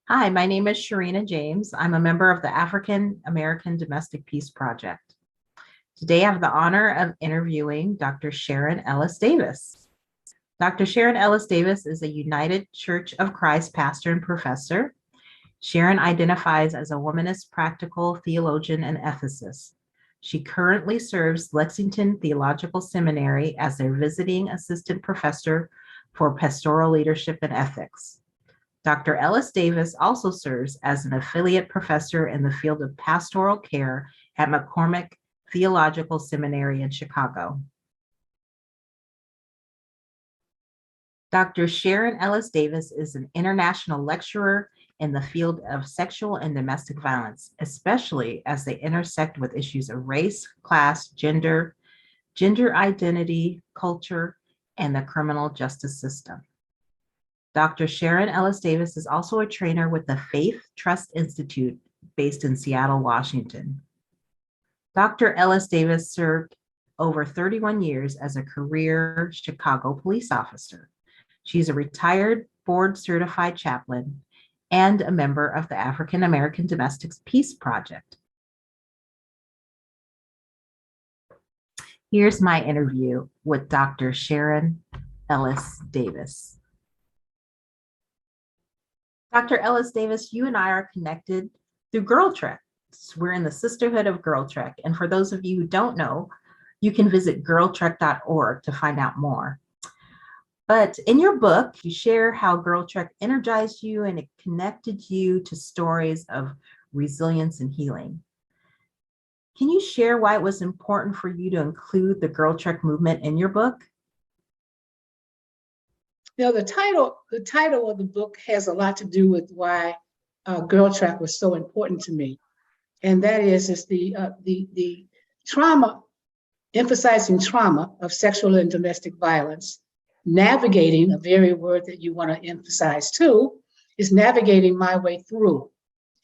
Hi, my name is Sharina James. I'm a member of the African American Domestic Peace Project. Today, I have the honor of interviewing Dr. Sharon Ellis Davis. Dr. Sharon Ellis Davis is a United Church of Christ pastor and professor. Sharon identifies as a womanist practical theologian and ethicist. She currently serves Lexington Theological Seminary as their visiting assistant professor for pastoral leadership and ethics. Dr. Ellis Davis also serves as an affiliate professor in the field of pastoral care at McCormick Theological Seminary in Chicago. Dr. Sharon Ellis Davis is an international lecturer in the field of sexual and domestic violence, especially as they intersect with issues of race, class, gender identity, culture, and the criminal justice system. Dr. Sharon Ellis Davis is also a trainer with the Faith Trust Institute based in Seattle, Washington. Dr. Ellis Davis served over 31 years as a career Chicago police officer. She's a retired board certified chaplain and a member of the African American Domestic Peace Project. Here's my interview with Dr. Sharon Ellis Davis. Dr. Ellis Davis, you and I are connected through Girl Trek. We're in the Sisterhood of Girl Trek. And for those of you who don't know, you can visit girltrek.org to find out more. But in your book, you share how Girl Trek energized you and it connected you to stories of resilience and healing. Can you share why it was important for you to include the Girl Trek movement in your book? You know, the title of the book has a lot to do with why Girl Trek was so important to me, and that is the trauma, emphasizing trauma of sexual and domestic violence, navigating, a very word that you want to emphasize too, is navigating my way through,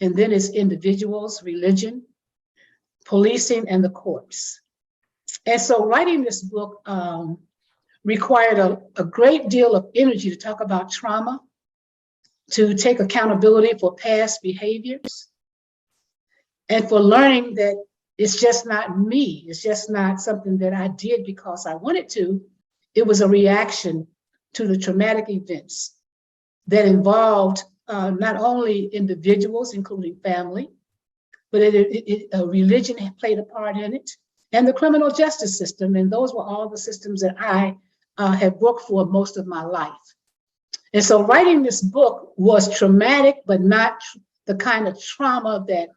and then it's individuals, religion, policing, and the courts. And so writing this book required a great deal of energy to talk about trauma, to take accountability for past behaviors, and for learning that it's just not me. It's just not something that I did because I wanted to. It was a reaction to the traumatic events that involved not only individuals, including family, but religion played a part in it, and the criminal justice system. And those were all the systems that I have worked for most of my life. And so writing this book was traumatic, but not the kind of trauma that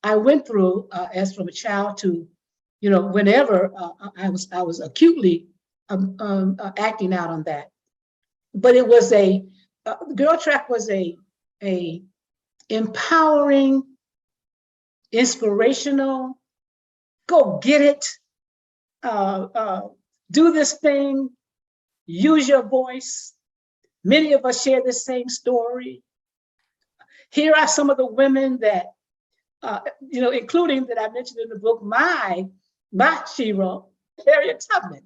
I went through as from a child to, you know, whenever I was acutely acting out on that. But it was Girl Trek was a empowering, inspirational, go get it, do this thing, use your voice. Many of us share the same story. Here are some of the women that, you know, including that I mentioned in the book, my hero, Harriet Tubman,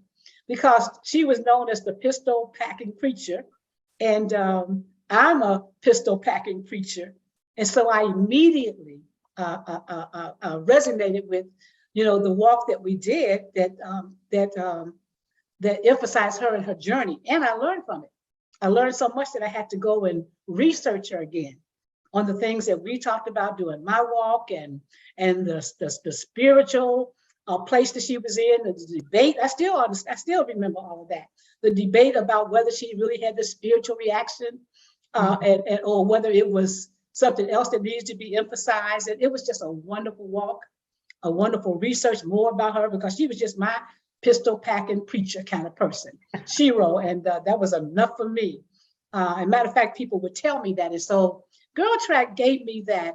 because she was known as the pistol packing preacher. And I'm a pistol packing preacher. And so I immediately resonated with, you know, the walk that we did that emphasized her and her journey. And I learned from it. I learned so much that I had to go and research her again on the things that we talked about doing my walk and the spiritual place that she was in, the debate. I still remember all of that. The debate about whether she really had the spiritual reaction or whether it was something else that needs to be emphasized. And it was just a wonderful walk, a wonderful research more about her, because she was just my pistol packing preacher kind of person, Shiro, and that was enough for me. As a matter of fact, people would tell me that. And so Girl Trek gave me the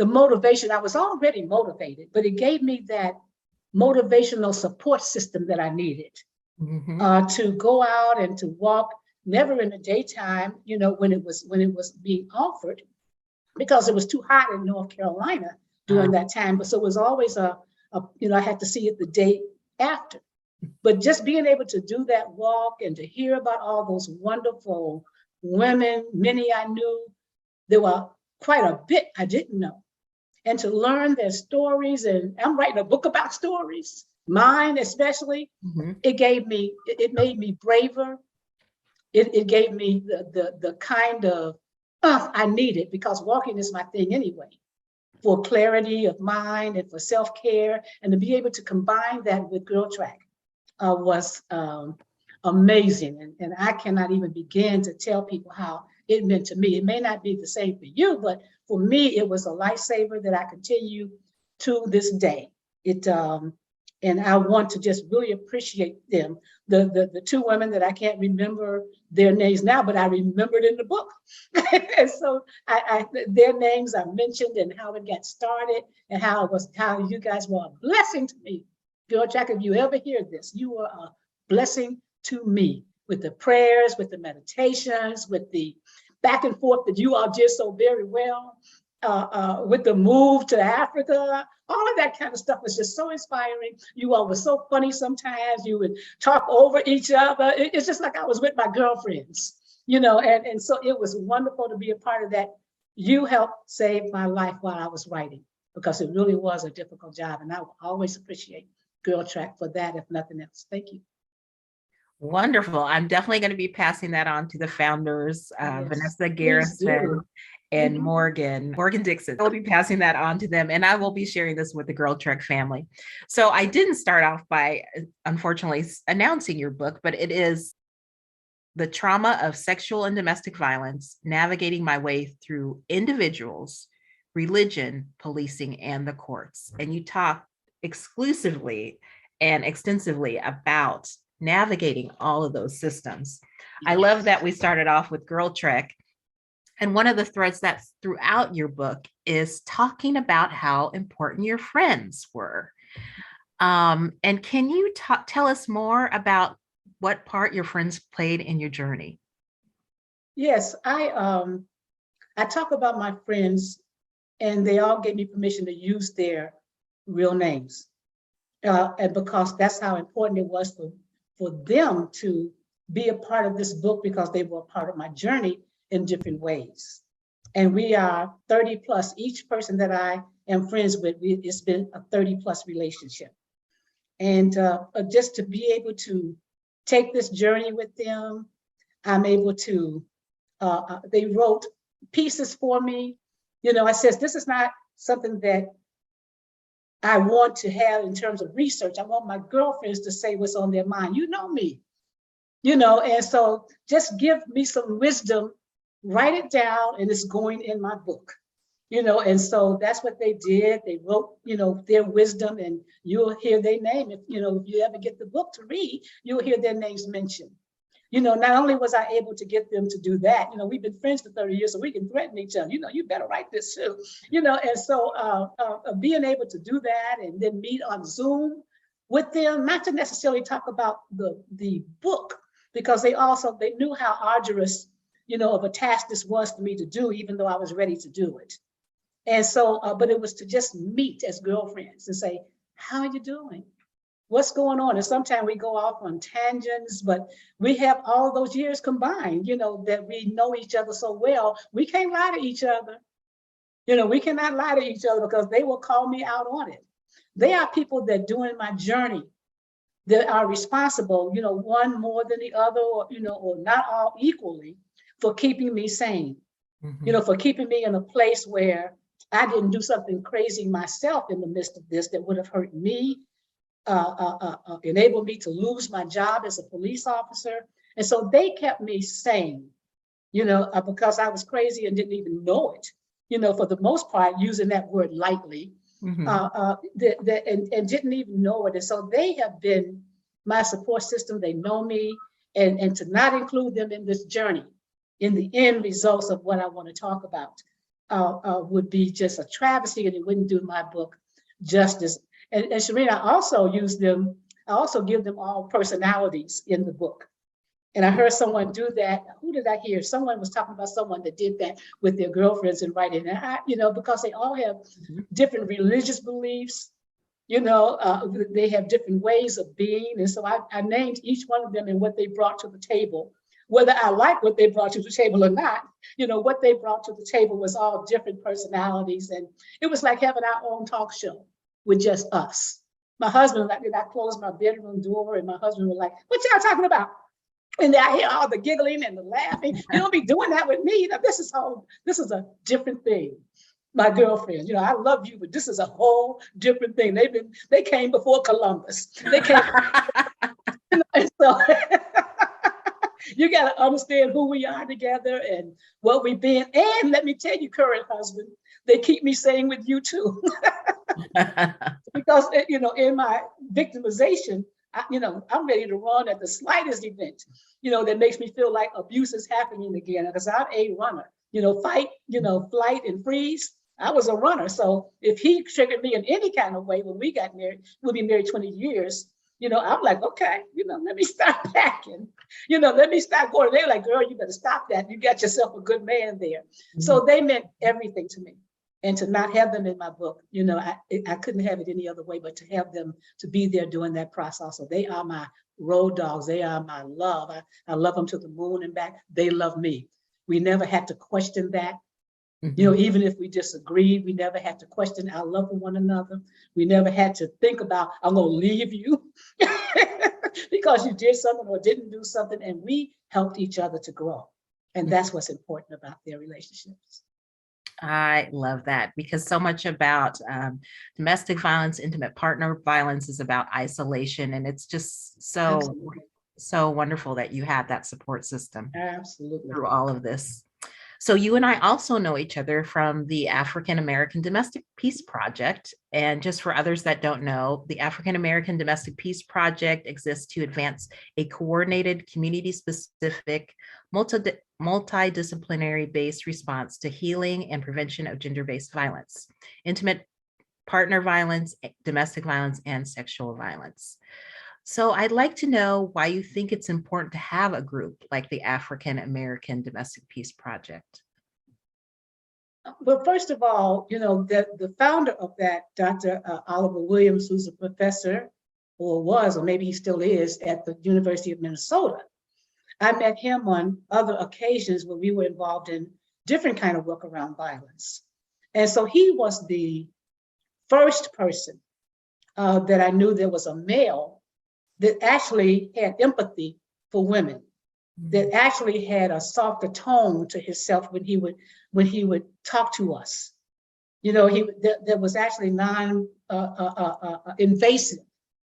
motivation. I was already motivated, but it gave me that motivational support system that I needed to go out and to walk, never in the daytime, you know, when it was being offered, because it was too hot in North Carolina during that time. But so it was always you know, I had to see it the day after. But just being able to do that walk and to hear about all those wonderful women, many I knew. There were quite a bit I didn't know. And to learn their stories, and I'm writing a book about stories, mine especially, Mhm. it made me braver. It gave me the kind of I needed, because walking is my thing anyway, for clarity of mind and for self-care, and to be able to combine that with Girl Track was amazing. And I cannot even begin to tell people how it meant to me. It may not be the same for you, but for me, it was a lifesaver that I continue to this day. And I want to just really appreciate them. The two women that I can't remember their names now, but I remembered in the book. And so their names are mentioned, and how it got started, and how you guys were a blessing to me. Girl Track, if you ever hear this, you were a blessing to me, with the prayers, with the meditations, with the back and forth that you all did so very well, with the move to Africa. All of that kind of stuff was just so inspiring. You all were so funny sometimes. You would talk over each other. It's just like I was with my girlfriends, and so it was wonderful to be a part of that. You helped save my life while I was writing, because it really was a difficult job. And I will always appreciate Girl Track for that, if nothing else. Thank you. Wonderful. I'm definitely going to be passing that on to the founders, Yes, Vanessa please do. Garrison and Mhm. Morgan Dixon. I'll be passing that on to them, and I will be sharing this with the Girl Trek family. So I didn't start off by, unfortunately, announcing your book, but it is The Trauma of Sexual and Domestic Violence, Navigating My Way Through Individuals, Religion, Policing, and the Courts. And you talk exclusively and extensively about navigating all of those systems. I love that we started off with Girl Trek. And one of the threads that's throughout your book is talking about how important your friends were. And can you tell us more about what part your friends played in your journey? Yes, I talk about my friends, and they all gave me permission to use their real names, and because that's how important it was for them to be a part of this book, because they were a part of my journey in different ways. And we are 30 plus. Each person that I am friends with, it's been a 30 plus relationship. And just to be able to take this journey with them, I'm able to, they wrote pieces for me. I says, this is not something that I want to have in terms of research. I want my girlfriends to say what's on their mind. You know me, and so just give me some wisdom, write it down, and it's going in my book. And so that's what they did. They wrote, their wisdom, and you'll hear their name. If you ever get the book to read, you'll hear their names mentioned. Not only was I able to get them to do that, we've been friends for 30 years, so we can threaten each other. You better write this too, and so being able to do that, and then meet on Zoom with them, not to necessarily talk about the book, because they knew how arduous, of a task this was for me to do, even though I was ready to do it. And so, but it was to just meet as girlfriends and say, how are you doing? What's going on? And sometimes we go off on tangents, but we have all those years combined, that we know each other so well. We can't lie to each other. We cannot lie to each other, because they will call me out on it. They are people that during my journey that are responsible, one more than the other, or not all equally, for keeping me sane, for keeping me in a place where I didn't do something crazy myself in the midst of this that would have hurt me, enabled me to lose my job as a police officer. And so they kept me sane, because I was crazy and didn't even know it, for the most part, using that word lightly, and didn't even know it. And so they have been my support system. They know me, and to not include them in this journey, in the end results of what I want to talk about, would be just a travesty, and it wouldn't do my book justice. And Sharina, I also give them all personalities in the book. And I heard someone do that. Who did I hear? Someone was talking about someone that did that with their girlfriends and writing. And because they all have different religious beliefs, they have different ways of being. And so I named each one of them and what they brought to the table whether I like what they brought to the table or not, what they brought to the table was all different personalities. And it was like having our own talk show with just us. My husband, like, I closed my bedroom door and my husband was like, what y'all talking about? And I hear all the giggling and the laughing. You don't be doing that with me. Now, this is a different thing. My girlfriends, I love you, but this is a whole different thing. They came before Columbus. They came, and so you got to understand who we are together and what we've been. And let me tell you, current husband, they keep me saying with you too. Because, in my victimization, I'm ready to run at the slightest event, that makes me feel like abuse is happening again. Because I'm a runner, fight, flight and freeze. I was a runner. So if he triggered me in any kind of way when we got married, we'll be married 20 years. I'm like, okay, let me start packing, let me start going. They're like, girl, you better stop that. You got yourself a good man there. Mm-hmm. So they meant everything to me. And to not have them in my book, I couldn't have it any other way, but to have them to be there during that process. So they are my road dogs. They are my love. I love them to the moon and back. They love me. We never had to question that. Mm-hmm. Even if we disagreed, we never had to question our love for one another. We never had to think about, I'm going to leave you because you did something or didn't do something. And we helped each other to grow. And that's what's important about their relationships. I love that, because so much about domestic violence, intimate partner violence is about isolation. And it's just so wonderful that you have that support system. Absolutely. Through all of this. So you and I also know each other from the African American Domestic Peace Project. And just for others that don't know, the African American Domestic Peace Project exists to advance a coordinated, community-specific, multidisciplinary-based response to healing and prevention of gender-based violence, intimate partner violence, domestic violence, and sexual violence. So I'd like to know why you think it's important to have a group like the African American Domestic Peace Project. Well, first of all, the founder of that, Dr. Oliver Williams, who's a professor, or was, or maybe he still is, at the University of Minnesota. I met him on other occasions when we were involved in different kind of work around violence. And so he was the first person that I knew there was a male that actually had empathy for women, that actually had a softer tone to himself when he would talk to us. That was actually non-invasive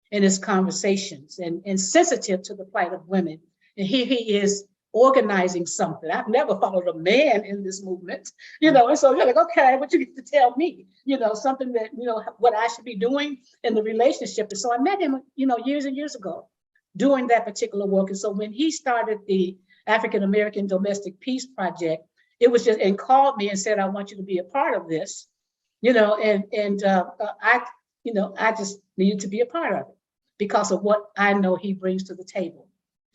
in his conversations and sensitive to the plight of women. And here he is organizing something. I've never followed a man in this movement, and so you're like, okay, what you get to tell me, something that, what I should be doing in the relationship. And so I met him, years and years ago doing that particular work. And so when he started the African American Domestic Peace Project, it was just, and called me and said, I want you to be a part of this, I just needed to be a part of it because of what I know he brings to the table.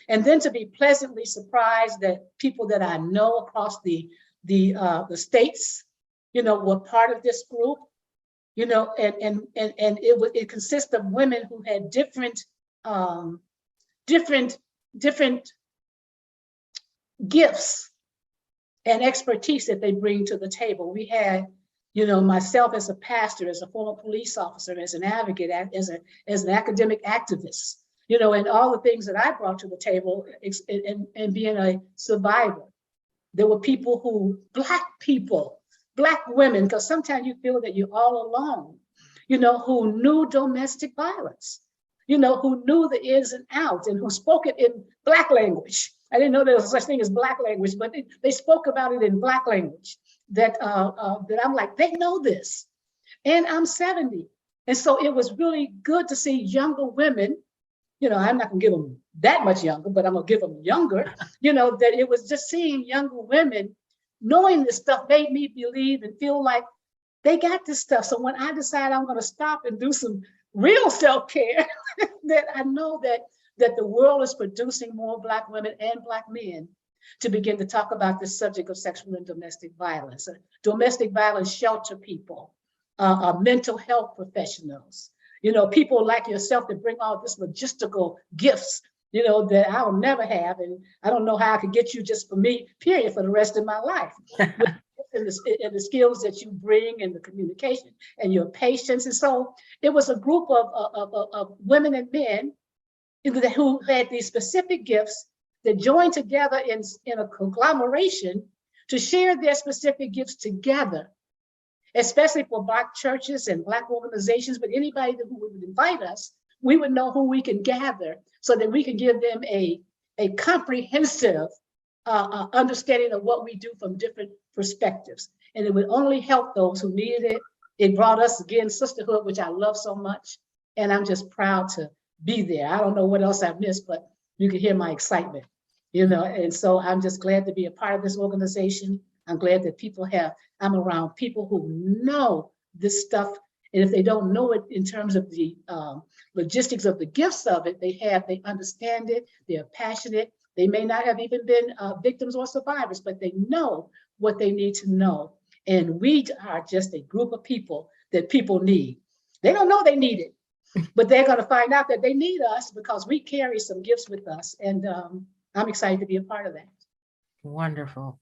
And then to be pleasantly surprised that people that I know across the states, were part of this group, and it consists of women who had different gifts and expertise that they bring to the table. We had, myself as a pastor, as a former police officer, as an advocate, as an academic activist, and all the things that I brought to the table and being a survivor. There were people Black women, because sometimes you feel that you're all alone, who knew domestic violence, who knew the ins and outs and who spoke it in Black language. I didn't know there was such thing as Black language, but they spoke about it in Black language that I'm like, they know this. And I'm 70. And so it was really good to see younger women, I'm not gonna give them that much younger, but I'm gonna give them younger, that it was just seeing younger women knowing this stuff made me believe and feel like they got this stuff. So when I decide I'm gonna stop and do some real self-care, that I know that the world is producing more Black women and Black men to begin to talk about this subject of sexual and domestic violence. Domestic violence shelter people, mental health professionals, people like yourself that bring all this logistical gifts that I will never have. And I don't know how I could get you just for me, period, for the rest of my life. And the skills that you bring and the communication and your patience. And so it was a group of women and men who had these specific gifts that joined together in a conglomeration to share their specific gifts together, especially for Black churches and Black organizations, but anybody who would invite us, we would know who we can gather so that we can give them a comprehensive understanding of what we do from different perspectives. And it would only help those who needed it. It brought us, again, sisterhood, which I love so much. And I'm just proud to be there. I don't know what else I've missed, but you can hear my excitement, and so I'm just glad to be a part of this organization. I'm glad that I'm around people who know this stuff. And if they don't know it in terms of the logistics of the gifts of it, they understand it, they're passionate. They may not have even been victims or survivors, but they know what they need to know. And we are just a group of people that people need. They don't know they need it, but they're going to find out that they need us because we carry some gifts with us. And I'm excited to be a part of that. Wonderful.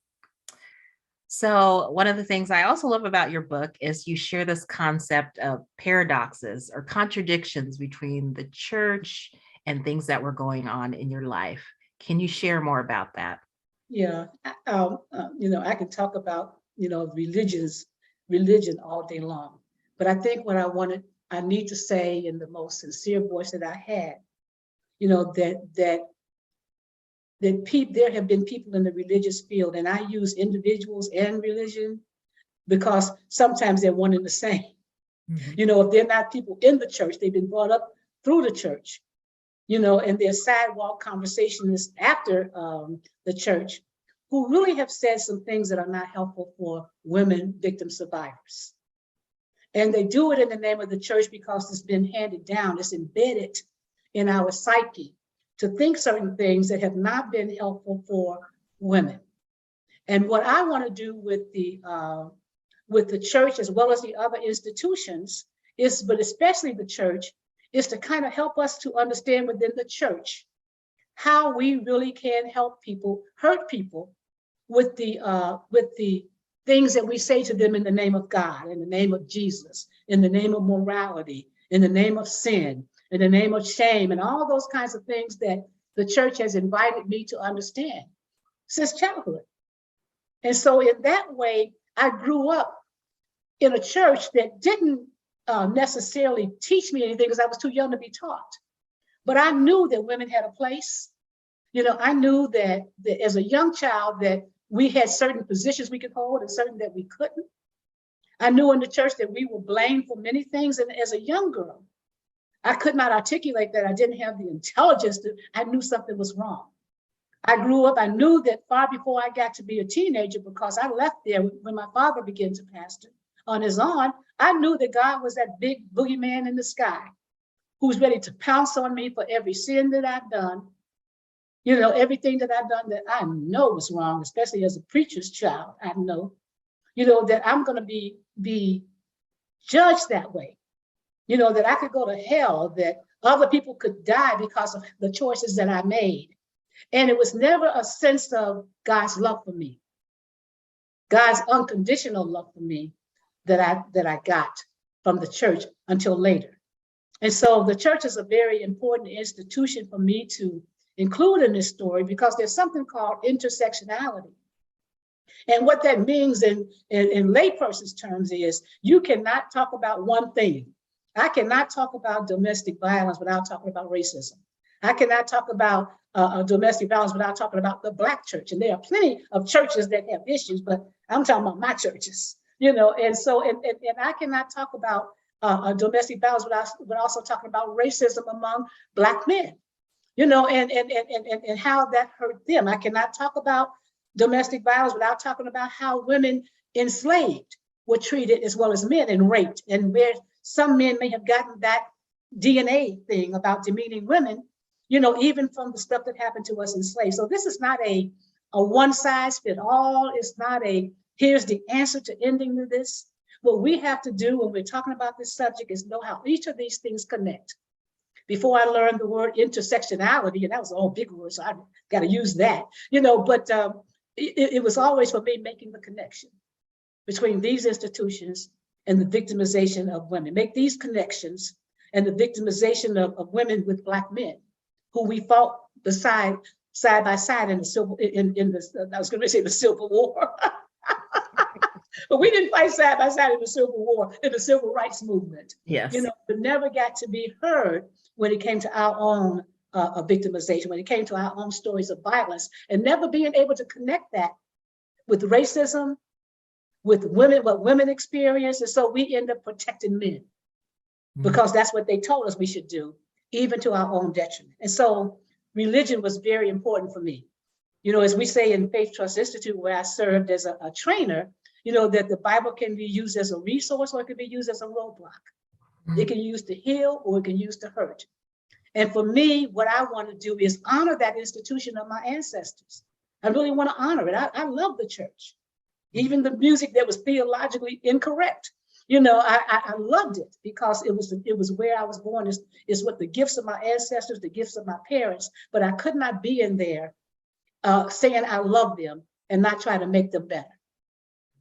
So one of the things I also love about your book is you share this concept of paradoxes or contradictions between the church and things that were going on in your life. Can you share more about that? Yeah, I can talk about, religion all day long, but I think what I need to say in the most sincere voice that I had, that there have been people in the religious field, and I use individuals and religion because sometimes they're one and the same. Mm-hmm. If they're not people in the church, they've been brought up through the church, and their sidewalk conversations after the church, who really have said some things that are not helpful for women victim survivors. And they do it in the name of the church because it's been handed down, it's embedded in our psyche to think certain things that have not been helpful for women. And what I want to do with the church as well as the other institutions but especially the church, is to kind of help us to understand within the church how we really can help people, hurt people with the things that we say to them in the name of God, in the name of Jesus, in the name of morality, in the name of sin, in the name of shame, and all those kinds of things that the church has invited me to understand since childhood. And so in that way, I grew up in a church that didn't necessarily teach me anything because I was too young to be taught. But I knew that women had a place. I knew that as a young child that we had certain positions we could hold and certain that we couldn't. I knew in the church that we were blamed for many things. And as a young girl, I could not articulate that. I didn't have the intelligence I knew something was wrong. I grew up, I knew that far before I got to be a teenager, because I left there when my father began to pastor on his own. I knew that God was that big boogeyman in the sky who's ready to pounce on me for every sin that I've done. Everything that I've done that I know was wrong, especially as a preacher's child, I know, that I'm going to be judged that way, that I could go to hell, that other people could die because of the choices that I made. And it was never a sense of God's love for me, God's unconditional love for me that I got from the church until later. And so the church is a very important institution for me to include in this story, because there's something called intersectionality. And what that means in layperson's terms is you cannot talk about one thing. I cannot talk about domestic violence without talking about racism. I cannot talk about domestic violence without talking about the Black church. And there are plenty of churches that have issues, but I'm talking about my churches, and so I cannot talk about domestic violence without also talking about racism among Black men. And how that hurt them. I cannot talk about domestic violence without talking about how women enslaved were treated as well as men and raped, and where some men may have gotten that DNA thing about demeaning women, even from the stuff that happened to us in slaves. So this is not a one size fit all. It's not here's the answer to ending this. What we have to do when we're talking about this subject is know how each of these things connect. before I learned the word intersectionality, and that was all big word, so I got to use that, but it was always for me making the connection between these institutions and the victimization of women. Make these connections and the victimization of women with Black men who we fought side by side in the I was going to say the Civil War. But we didn't fight side by side in the Civil War, in the Civil Rights Movement. Yes. But never got to be heard when it came to our own victimization, when it came to our own stories of violence, and never being able to connect that with racism, with women, what women experience. And so we end up protecting men because that's what they told us we should do, even to our own detriment. And so religion was very important for me. As we say in Faith Trust Institute, where I served as a trainer, that the Bible can be used as a resource or it can be used as a roadblock. It can be used to heal or it can be used to hurt. And for me, what I want to do is honor that institution of my ancestors. I really want to honor it. I love the church. Even the music that was theologically incorrect, I loved it because it was where I was born. Is what the gifts of my ancestors, the gifts of my parents, but I could not be in there saying I love them and not try to make them better.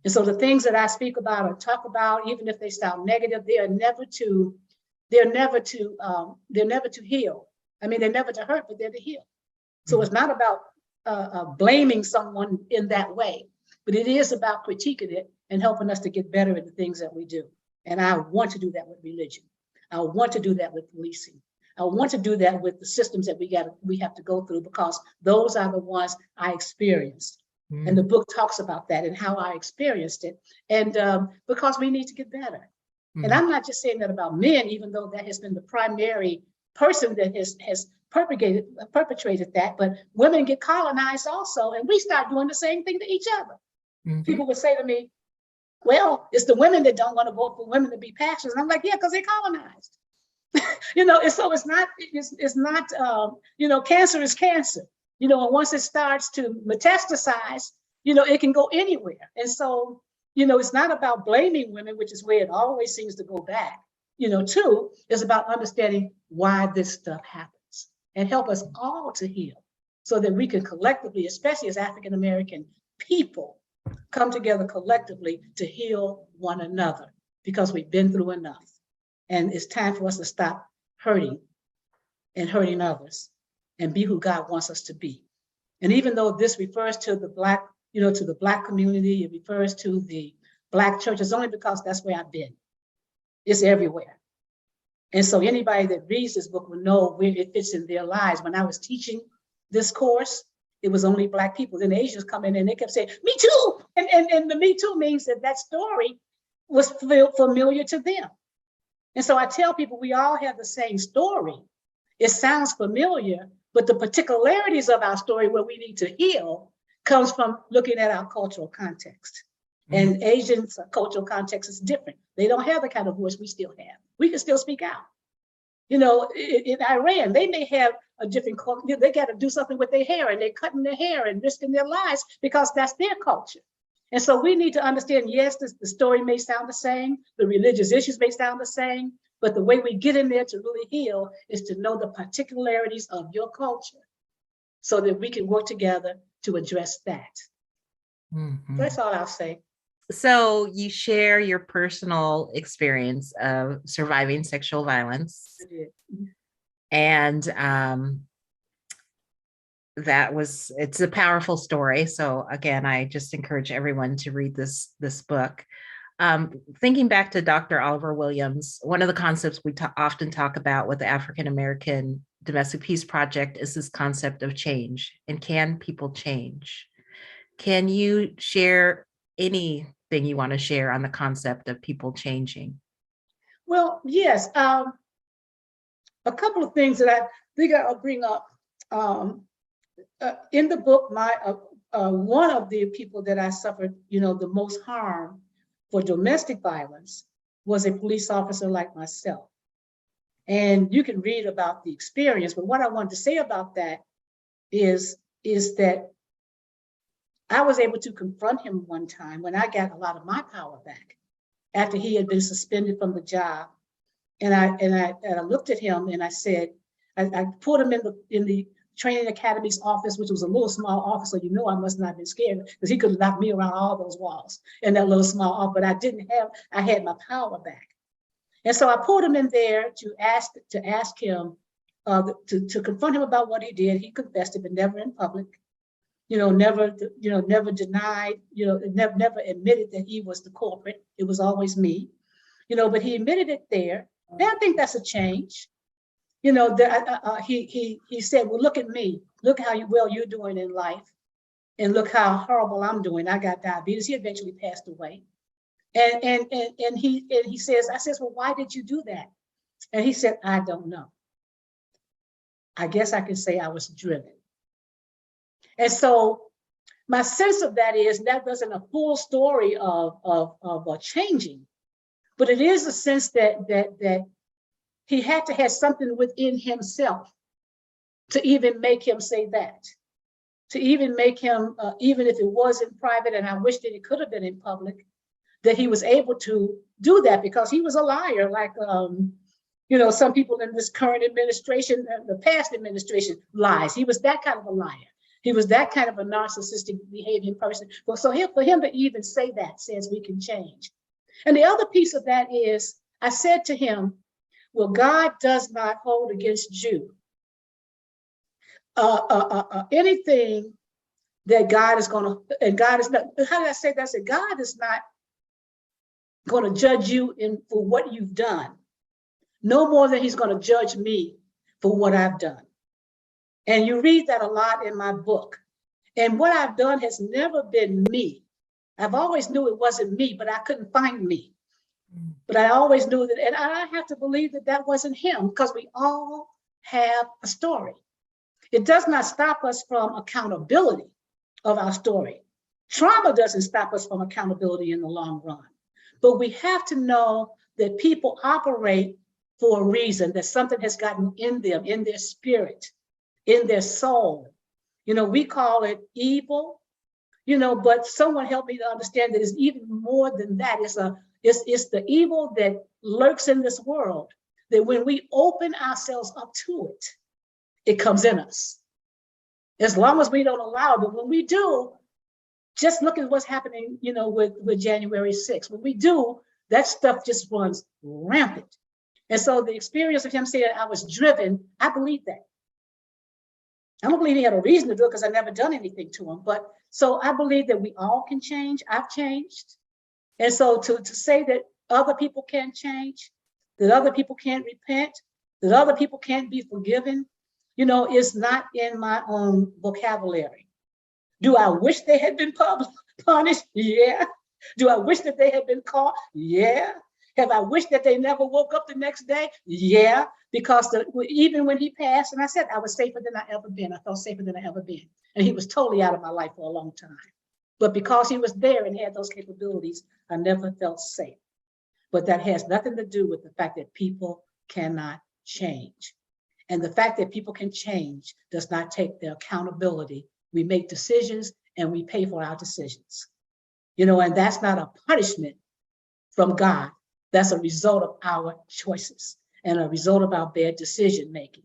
And so the things that I speak about or talk about, even if they sound negative, they're never to heal. I mean, they're never to hurt, but they're to heal. So it's not about blaming someone in that way, but it is about critiquing it and helping us to get better at the things that we do. And I want to do that with religion. I want to do that with policing. I want to do that with the systems that we have to go through, because those are the ones I experienced. And the book talks about that and how I experienced it. And because we need to get better. And I'm not just saying that about men, even though that has been the primary person that has perpetrated that, but women get colonized also, and we start doing the same thing to each other. People would say to me, well, it's the women that don't want to vote for women to be pastors. And I'm like, yeah, because they're colonized. And so it's not, cancer is cancer. And once it starts to metastasize, it can go anywhere. And so, it's not about blaming women, which is where it always seems to go back. Two, is about understanding why this stuff happens and help us all to heal so that we can collectively, especially as African-American people, come together collectively to heal one another, because we've been through enough. And it's time for us to stop hurting and hurting others and be who God wants us to be. And even though this refers to the Black, to the Black community, it refers to the Black church, it's only because that's where I've been. It's everywhere. And so anybody that reads this book will know where it fits in their lives. When I was teaching this course, it was only Black people. Then the Asians come in and they kept saying, me too. And the me too means that story was familiar to them. And so I tell people we all have the same story. It sounds familiar, but the particularities of our story where we need to heal comes from looking at our cultural context. And Asians' cultural context is different. They don't have the kind of voice we still have. We can still speak out. In Iran, they may have a different culture. They got to do something with their hair, and they're cutting their hair and risking their lives because that's their culture. And so we need to understand, yes, the story may sound the same, the religious issues may sound the same, but the way we get in there to really heal is to know the particularities of your culture so that we can work together to address that. That's all I'll say. So you share your personal experience of surviving sexual violence. And it's a powerful story. So again, I just encourage everyone to read this book. Thinking back to Dr. Oliver Williams, one of the concepts we often talk about with the African-American Domestic Peace Project is this concept of change. And can people change? Can you share anything you want to share on the concept of people changing? Well, yes. A couple of things that I think I'll bring up. In the book, one of the people that I suffered, the most harm for domestic violence was a police officer like myself. And you can read about the experience, but what I wanted to say about that is that I was able to confront him one time when I got a lot of my power back after he had been suspended from the job And I looked at him and I said, I put him in the training academy's office, which was a little small office. So, I must not have been scared because he could have knocked me around all those walls in that little small office, but I had my power back. And so I pulled him in there to ask him, to confront him about what he did. He confessed it, but never in public. Never denied, never admitted that he was the culprit. It was always me, but he admitted it there. And I think that's a change. He said, well, look at me. Look how well you're doing in life. And look how horrible I'm doing. I got diabetes. He eventually passed away. And he says, I says, well, why did you do that? And he said, I don't know. I guess I can say I was driven. And so my sense of that is that wasn't a full story of changing, but it is a sense that he had to have something within himself to even make him say that, to even make him, even if it was in private, and I wish that it could have been in public, that he was able to do that because he was a liar, like, some people in this current administration, the past administration lies. He was that kind of a liar. He was that kind of a narcissistic behaving person. Well, so for him to even say that says we can change. And the other piece of that is, I said to him, well, God does not hold against you anything that God is going to, and God is not, how did I say that? I said, God is not going to judge you for what you've done, no more than he's going to judge me for what I've done. And you read that a lot in my book. And what I've done has never been me. I've always knew it wasn't me, but I couldn't find me. But I always knew that, and I have to believe that that wasn't him, because we all have a story. It does not stop us from accountability of our story. Trauma doesn't stop us from accountability in the long run. But we have to know that people operate for a reason, that something has gotten in them, in their spirit, in their soul. We call it evil, but someone helped me to understand that it's even more than that. It's the evil that lurks in this world, that when we open ourselves up to it, it comes in us. As long as we don't allow it, but when we do, just look at what's happening, with January 6th. When we do, that stuff just runs rampant. And so the experience of him saying I was driven, I believe that. I don't believe he had a reason to do it because I've never done anything to him. But so I believe that we all can change. I've changed. And so to say that other people can't change, that other people can't repent, that other people can't be forgiven, is not in my own vocabulary. Do I wish they had been punished? Yeah. Do I wish that they had been caught? Yeah. Have I wished that they never woke up the next day? Yeah. Because even when he passed, and I said I was safer than I ever been. I felt safer than I ever been. And he was totally out of my life for a long time. But because he was there and had those capabilities, I never felt safe. But that has nothing to do with the fact that people cannot change. And the fact that people can change does not take their accountability. We make decisions and we pay for our decisions. And that's not a punishment from God. That's a result of our choices and a result of our bad decision making.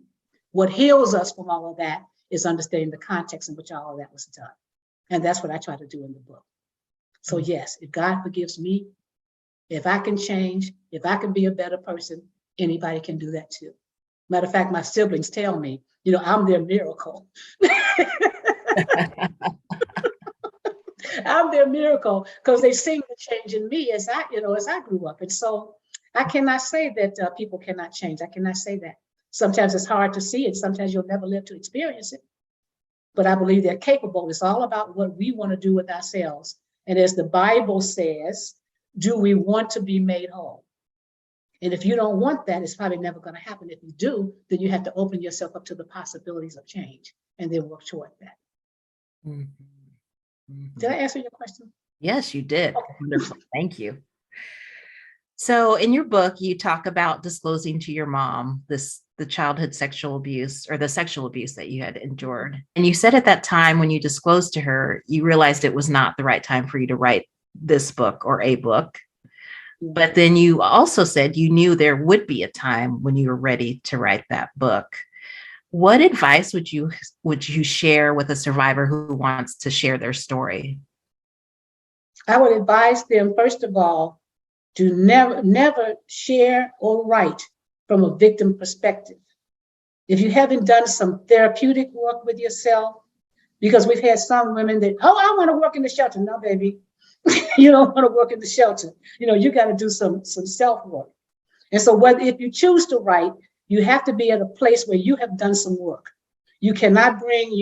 What heals us from all of that is understanding the context in which all of that was done. And that's what I try to do in the book. So yes, if God forgives me, if I can change, if I can be a better person, anybody can do that too. Matter of fact, my siblings tell me, I'm their miracle. I'm their miracle because they seen the change in me as I grew up. And so I cannot say that people cannot change. I cannot say that. Sometimes it's hard to see it. Sometimes you'll never live to experience it. But I believe they're capable. It's all about what we want to do with ourselves. And as the Bible says, do we want to be made whole? And if you don't want that, it's probably never going to happen. If you do, then you have to open yourself up to the possibilities of change and then work toward that. Mm-hmm. Mm-hmm. Did I answer your question? Yes, you did. Okay. Wonderful. Thank you. So in your book, you talk about disclosing to your mom the childhood sexual abuse or the sexual abuse that you had endured. And you said at that time when you disclosed to her, you realized it was not the right time for you to write this book or a book. But then you also said you knew there would be a time when you were ready to write that book. What advice would you share with a survivor who wants to share their story? I would advise them, first of all, to never share or write from a victim perspective. If you haven't done some therapeutic work with yourself, because we've had some women that, oh, I want to work in the shelter. No, baby, you don't want to work in the shelter. You got to do some self-work. And so if you choose to write, you have to be at a place where you have done some work. You cannot bring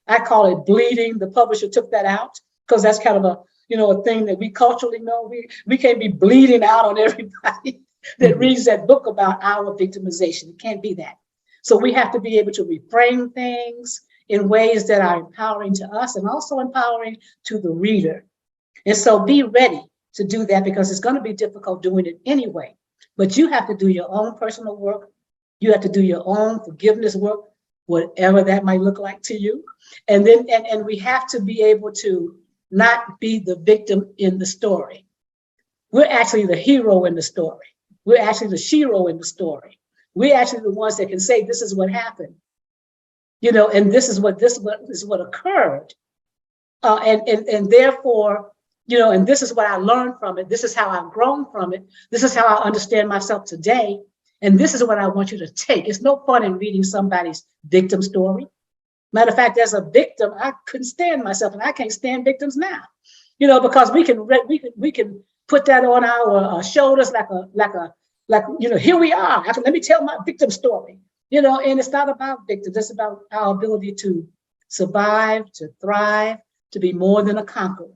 I call it bleeding. The publisher took that out because that's kind of a thing that we culturally know. We can't be bleeding out on everybody that reads that book about our victimization. It can't be that. So we have to be able to reframe things in ways that are empowering to us and also empowering to the reader. And so be ready to do that, because it's going to be difficult doing it anyway. But you have to do your own personal work. You have to do your own forgiveness work, whatever that might look like to you. And then and we have to be able to not be the victim in the story. We're actually the hero in the story. We're actually the shero in the story. We're actually the ones that can say, this is what happened, and this is what occurred. And therefore, and this is what I learned from it. This is how I've grown from it. This is how I understand myself today. And this is what I want you to take. It's no fun in reading somebody's victim story. Matter of fact, as a victim, I couldn't stand myself, and I can't stand victims now, because we can put that on our shoulders like here we are. Let me tell my victim story, and it's not about victims. It's about our ability to survive, to thrive, to be more than a conqueror.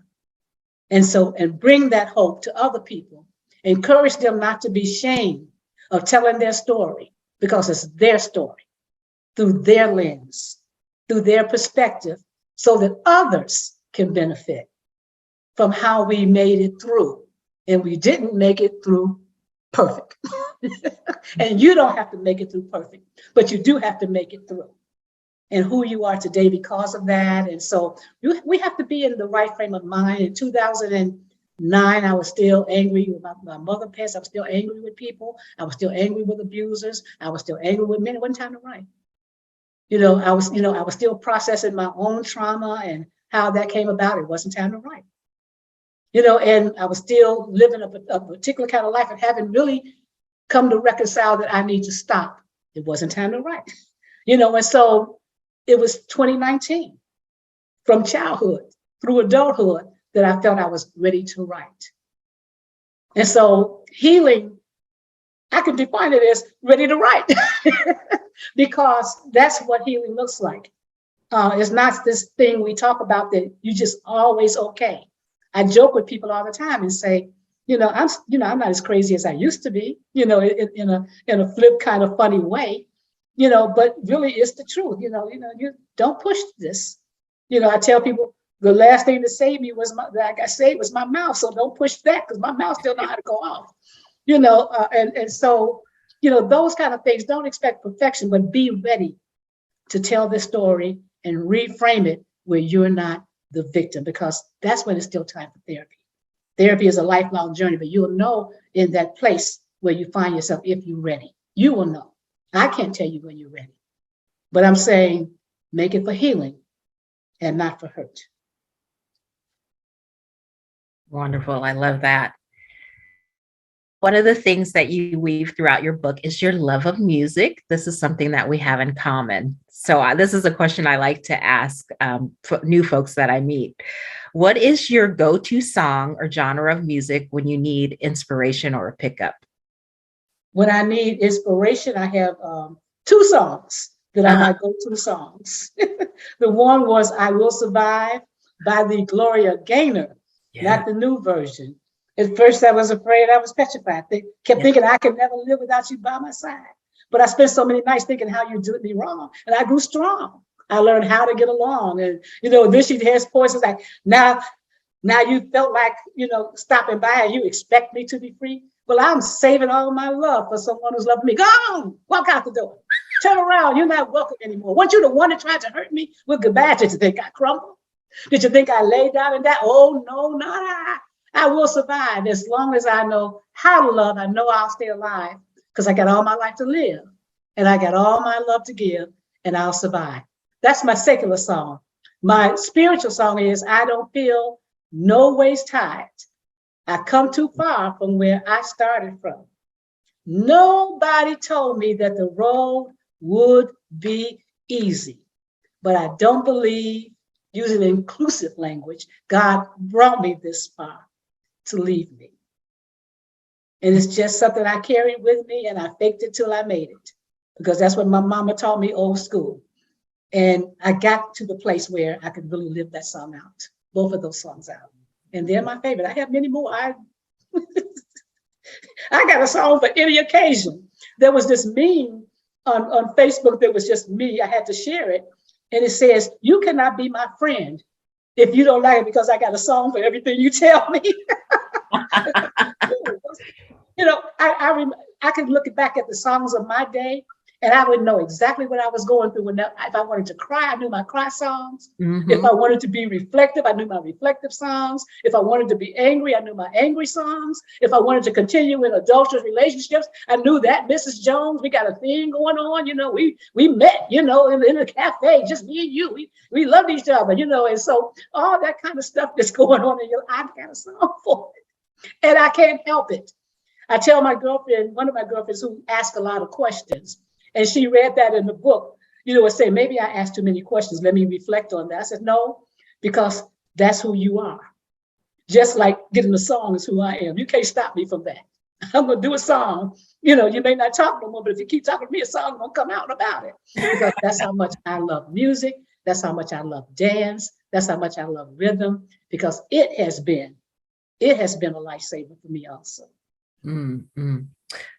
And bring that hope to other people. Encourage them not to be ashamed of telling their story, because it's their story, through their lens, through their perspective, so that others can benefit from how we made it through. And we didn't make it through perfect. And you don't have to make it through perfect, but you do have to make it through. And who you are today because of that. And so we have to be in the right frame of mind. In 2009, I was still angry with my mother passed. I was still angry with people. I was still angry with abusers. I was still angry with men. It wasn't time to write. I was still processing my own trauma and how that came about. It wasn't time to write. And I was still living a particular kind of life and haven't really come to reconcile that I need to stop. It wasn't time to write. And so it was 2019, from childhood through adulthood, that I felt I was ready to write. And so healing, I can define it as ready to write, because that's what healing looks like. It's not this thing we talk about that you just always okay. I joke with people all the time and say, I'm not as crazy as I used to be, in a flip kind of funny way. But really it's the truth. You don't push this. I tell people the last thing to save me that I got saved was my mouth. So don't push that, because my mouth still know how to go off. And so, those kind of things, don't expect perfection, but be ready to tell this story and reframe it where you're not the victim, because that's when it's still time for therapy. Therapy is a lifelong journey, but you'll know in that place where you find yourself if you're ready. You will know. I can't tell you when you're ready, but I'm saying make it for healing and not for hurt. Wonderful. I love that. One of the things that you weave throughout your book is your love of music. This is something that we have in common. So this is a question I like to ask new folks that I meet. What is your go-to song or genre of music when you need inspiration or a pickup? When I need inspiration, I have two songs that are my go-to songs. The one was I Will Survive by the Gloria Gaynor, not the new version. At first, I was afraid, I was petrified. Kept thinking I could never live without you by my side. But I spent so many nights thinking how you did me wrong. And I grew strong. I learned how to get along. And, then she has voices like, now you felt like, stopping by and you expect me to be free. Well, I'm saving all my love for someone who's loving me. Go on, walk out the door. Turn around, you're not welcome anymore. Weren't you the one that tried to hurt me? Well, goodbye. Did you think I crumbled? Did you think I laid down and died? Oh, no, not I. I will survive as long as I know how to love. I know I'll stay alive because I got all my life to live and I got all my love to give and I'll survive. That's my secular song. My spiritual song is I don't feel no ways tired. I come too far from where I started from. Nobody told me that the road would be easy, but I don't believe, using inclusive language, God brought me this far to leave me. And it's just something I carried with me and I faked it till I made it because that's what my mama taught me, old school. And I got to the place where I could really live that song out, both of those songs out. And they're my favorite. I have many more. I got a song for any occasion. There was this meme on Facebook that was just me. I had to share it. And it says, you cannot be my friend if you don't like it because I got a song for everything you tell me. You know, I could look back at the songs of my day and I would know exactly what I was going through. If I wanted to cry, I knew my cry songs. Mm-hmm. If I wanted to be reflective, I knew my reflective songs. If I wanted to be angry, I knew my angry songs. If I wanted to continue in adulterous relationships, I knew that Mrs. Jones, we got a thing going on. You know, we met, you know, in a cafe, just me and you. We loved each other, you know, and so all that kind of stuff that's going on in your life, I've got a song for it. And I can't help it. I tell my girlfriend, one of my girlfriends who asked a lot of questions, and she read that in the book, you know, and say, maybe I asked too many questions. Let me reflect on that. I said, no, because that's who you are. Just like getting a song is who I am. You can't stop me from that. I'm going to do a song. You know, you may not talk no more, but if you keep talking to me, a song will come out about it. Because that's how much I love music. That's how much I love dance. That's how much I love rhythm, because it has been a lifesaver for me also. Mm-hmm.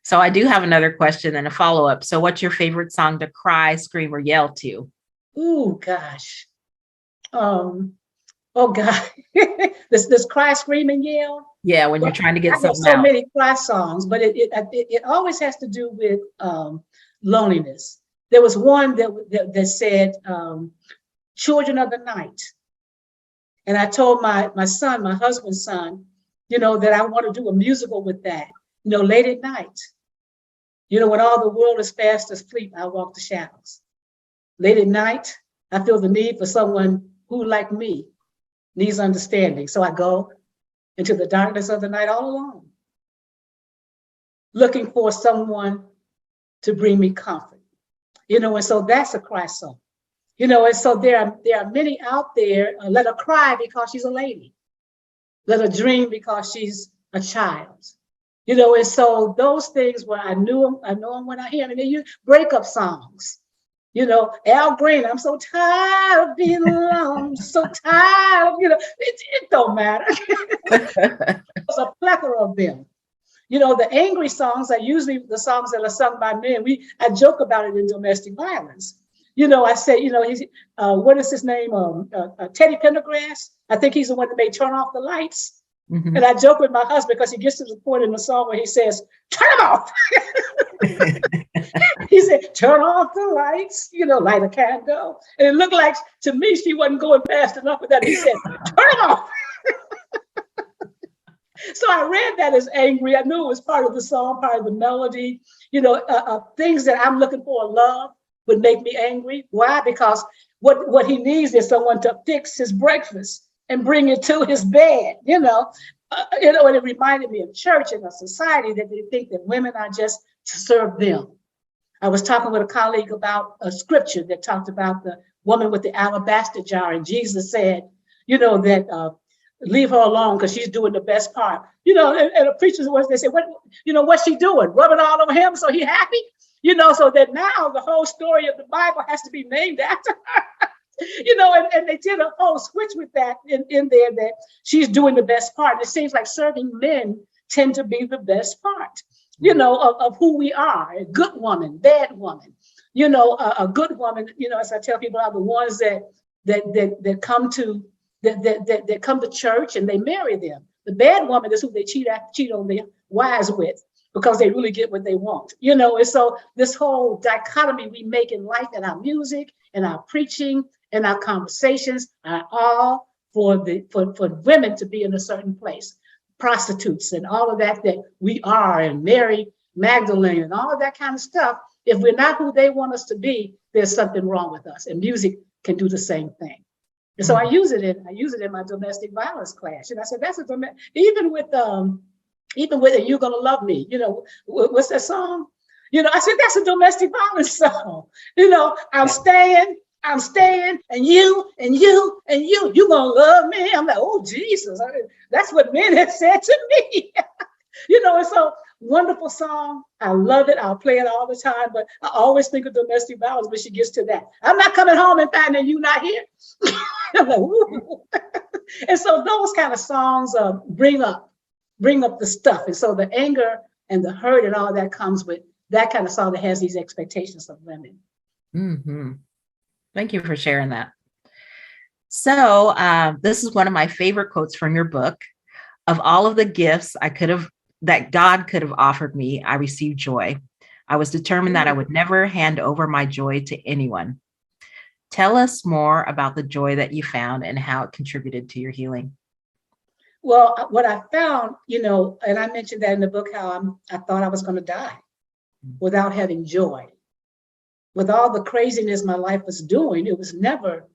So I do have another question and a follow-up. So what's your favorite song to cry, scream, or yell to? Ooh, gosh. Oh, God. this cry, scream, and yell. Yeah, when you're trying to get something so out. many cry songs, but it always has to do with loneliness. There was one that said, Children of the Night. And I told my son, my husband's son, you know, that I want to do a musical with that. You know, late at night, you know, when all the world is fast asleep, I walk the shadows. Late at night, I feel the need for someone who, like me, needs understanding. So I go into the darkness of the night all alone, looking for someone to bring me comfort. You know, and so that's a cry song. You know, and so there are many out there. Let her cry because she's a lady. Let her dream because she's a child. You know, and so those things where I know them when I hear them. And then you breakup songs. You know, Al Green, I'm so tired of being alone, so tired of, you know, it don't matter. There's a plethora of them. You know, the angry songs are usually the songs that are sung by men. I joke about it in domestic violence. You know, I say, you know, he's what is his name? Teddy Pendergrass. I think he's the one that may turn off the lights. Mm-hmm. And I joke with my husband because he gets to the point in the song where he says, turn them off. He said, turn off the lights, you know, light a candle. And it looked like to me, she wasn't going fast enough with that. He said, turn them off. So I read that as angry. I knew it was part of the song, part of the melody. You know, things that I'm looking for in love would make me angry. Why? Because what he needs is someone to fix his breakfast and bring it to his bed, you know. And it reminded me of church and a society that they think that women are just to serve them. I was talking with a colleague about a scripture that talked about the woman with the alabaster jar, and Jesus said, you know, that leave her alone because she's doing the best part. You know, and the preachers, they said, what, you know, what's she doing? Rubbing all over him so he happy? You know, so that now the whole story of the Bible has to be named after her. You know, and they did a whole switch with that in there that she's doing the best part. It seems like serving men tend to be the best part, you know, of who we are. A good woman, bad woman, you know, a good woman, you know, as I tell people, are the ones that come to church and they marry them. The bad woman is who they cheat on their wives with because they really get what they want, you know. And so this whole dichotomy we make in life, in our music, in our preaching, in our conversations, are all for women to be in a certain place. prostitutes and all of that we are, and Mary Magdalene and all of that kind of stuff, if we're not who they want us to be, there's something wrong with us. And music can do the same thing. And so I use it in my domestic violence class. And I said, that's even with You're Gonna Love Me, what's that song? I said, that's a domestic violence song. I'm staying, and you gonna love me. I'm like, oh, Jesus. That's what men have said to me. And so wonderful song. I love it. I'll play it all the time, but I always think of domestic violence when she gets to that. I'm not coming home and finding you not here. I'm like, ooh. And so those kind of songs bring up the stuff. And so the anger and the hurt and all that comes with that kind of song that has these expectations of women. Mm-hmm. Thank you for sharing that. So this is one of my favorite quotes from your book. Of all of the gifts that God could have offered me, I received joy. I was determined that I would never hand over my joy to anyone. Tell us more about the joy that you found and how it contributed to your healing. Well, what I found, and I mentioned that in the book, how I thought I was going to die without having joy. With all the craziness my life was doing, it was never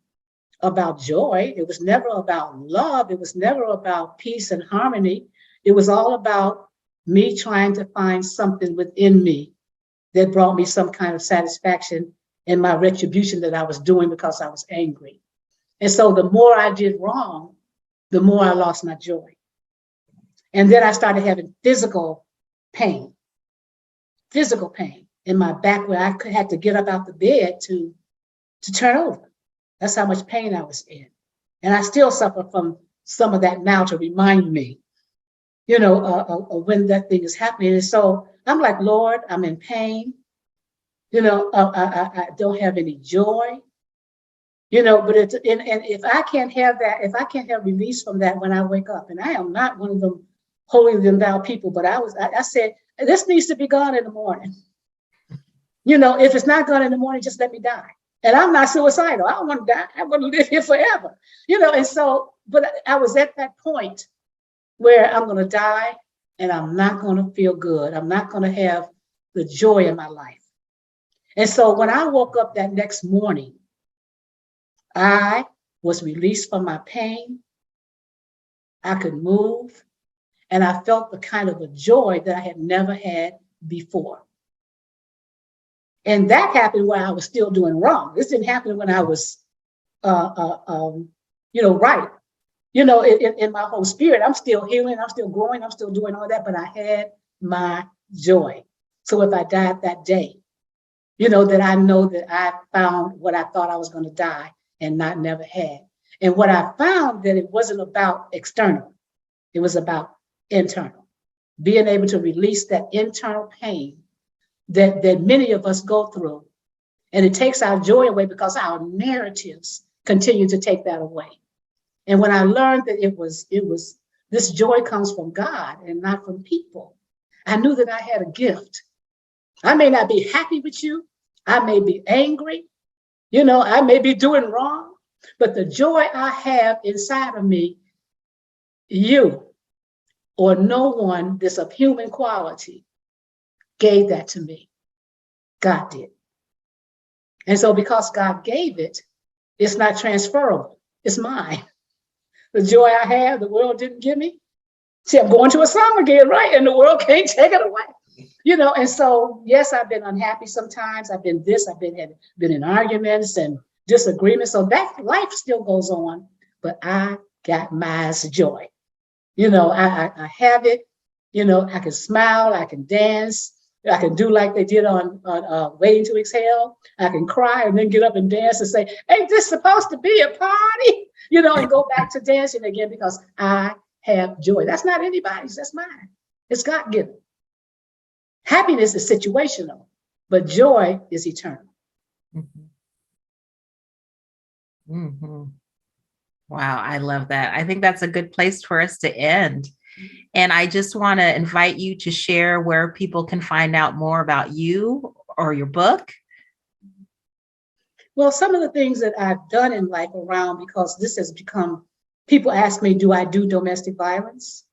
about joy. It was never about love. It was never about peace and harmony. It was all about me trying to find something within me that brought me some kind of satisfaction in my retribution that I was doing because I was angry. And so the more I did wrong, the more I lost my joy. And then I started having physical pain in my back, where I had to get up out the bed to turn over. That's how much pain I was in. And I still suffer from some of that now to remind me, when that thing is happening. And so I'm like, Lord, I'm in pain. I don't have any joy. But if I can't have that, if I can't have release from that when I wake up, and I am not one of them holier than thou people, but I said, this needs to be gone in the morning. If it's not gone in the morning, just let me die. And I'm not suicidal. I don't want to die. I want to live here forever. And so, but I was at that point where I'm going to die and I'm not going to feel good. I'm not going to have the joy in my life. And so when I woke up that next morning, I was released from my pain. I could move. And I felt the kind of a joy that I had never had before. And that happened when I was still doing wrong. This didn't happen when I was, right. In my whole spirit, I'm still healing, I'm still growing, I'm still doing all that, but I had my joy. So if I died that day, that I know that I found what I thought I was going to die and not never had. And what I found, that it wasn't about external, it was about internal, being able to release that internal pain that many of us go through. And it takes our joy away because our narratives continue to take that away. And when I learned that it was this joy comes from God and not from people, I knew that I had a gift. I may not be happy with you. I may be angry. I may be doing wrong, but the joy I have inside of me, you or no one that's of human quality gave that to me. God did. And so because God gave it, it's not transferable. It's mine. The joy I have, the world didn't give me. See, I'm going to a song again, right? And the world can't take it away. And so, yes, I've been unhappy sometimes. I've been in arguments and disagreements. So that life still goes on, but I got my joy. I have it. I can smile, I can dance, I can do like they did on Waiting to Exhale. I can cry and then get up and dance and say, ain't this supposed to be a party? And go back to dancing again because I have joy. That's not anybody's, that's mine. It's God-given. Happiness is situational, but joy is eternal. Mm-hmm. Mm-hmm. Wow, I love that. I think that's a good place for us to end. And I just want to invite you to share where people can find out more about you or your book. Well, some of the things that I've done in life around, because this has become, people ask me, do I do domestic violence?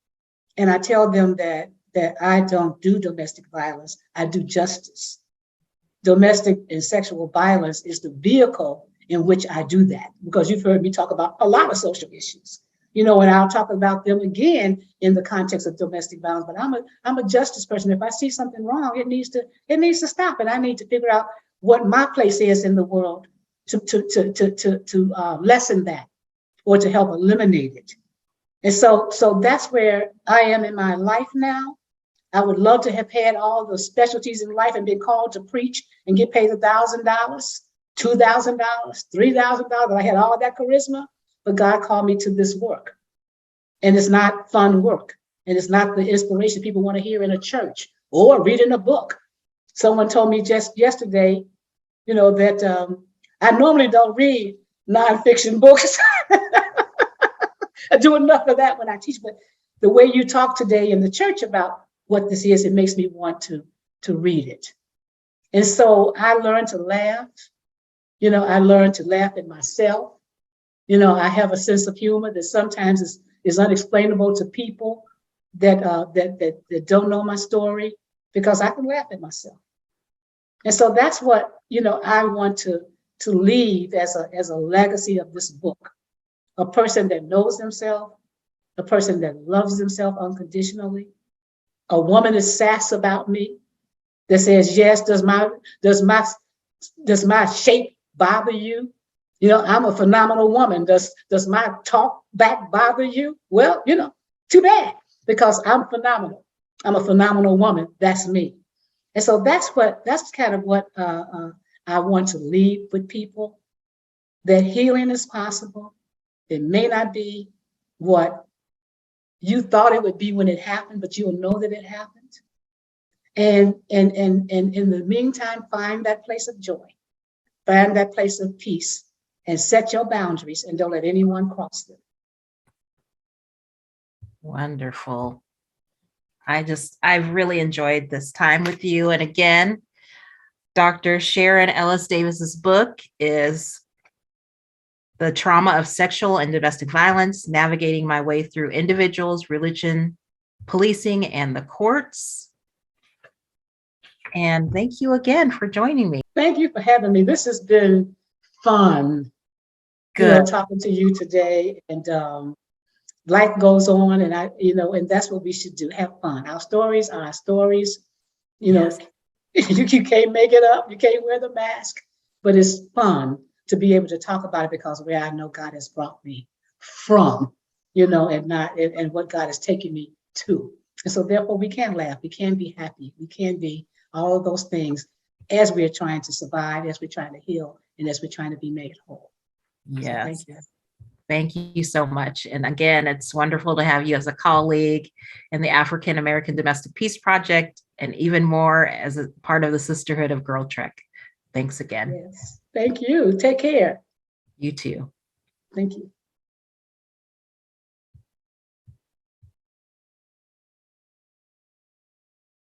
And I tell them that I don't do domestic violence, I do justice. Domestic and sexual violence is the vehicle in which I do that, because you've heard me talk about a lot of social issues, and I'll talk about them again in the context of domestic violence. But I'm a justice person. If I see something wrong, it needs to stop, and I need to figure out what my place is in the world to lessen that, or to help eliminate it. And so that's where I am in my life now. I would love to have had all the specialties in life and been called to preach and get paid $1,000, $2,000, $3,000. I had all that charisma, but God called me to this work. And it's not fun work. And it's not the inspiration people want to hear in a church or read in a book. Someone told me just yesterday, that I normally don't read nonfiction books. I do enough of that when I teach, but the way you talk today in the church about what this is, it makes me want to read it. And so I learned to laugh. I learned to laugh at myself. I have a sense of humor that sometimes is unexplainable to people that don't know my story, because I can laugh at myself. And so that's what, I want to leave as a legacy of this book. A person that knows themselves, a person that loves themselves unconditionally, a woman is sass about me, that says, yes, does my shape bother you? I'm a phenomenal woman. Does my talk back bother you? Well, too bad, because I'm phenomenal. I'm a phenomenal woman. That's me. And so that's kind of what I want to leave with people, that healing is possible. It may not be what you thought it would be when it happened, but you'll know that it happened. And in the meantime, find that place of joy, find that place of peace, and set your boundaries, and don't let anyone cross them. Wonderful. I've really enjoyed this time with you. And again, Dr. Sharon Ellis Davis's book is The Trauma of Sexual and Domestic Violence: Navigating My Way Through Individuals, Religion, Policing, and the Courts. And thank you again for joining me. Thank you for having me. This has been fun. Good. Talking to you today, and life goes on, and and that's what we should do. Have fun. Our stories are our stories. Yes. You can't make it up. You can't wear the mask, but it's fun to be able to talk about it, because where I know God has brought me from, and what God has taken me to. And so therefore we can laugh, we can be happy, we can be all of those things as we're trying to survive, as we're trying to heal, and as we're trying to be made whole. Yes. So thank you. Thank you so much. And again, it's wonderful to have you as a colleague in the African American Domestic Peace Project, and even more as a part of the Sisterhood of Girl Trek. Thanks again. Yes. Thank you. Take care. You too. Thank you.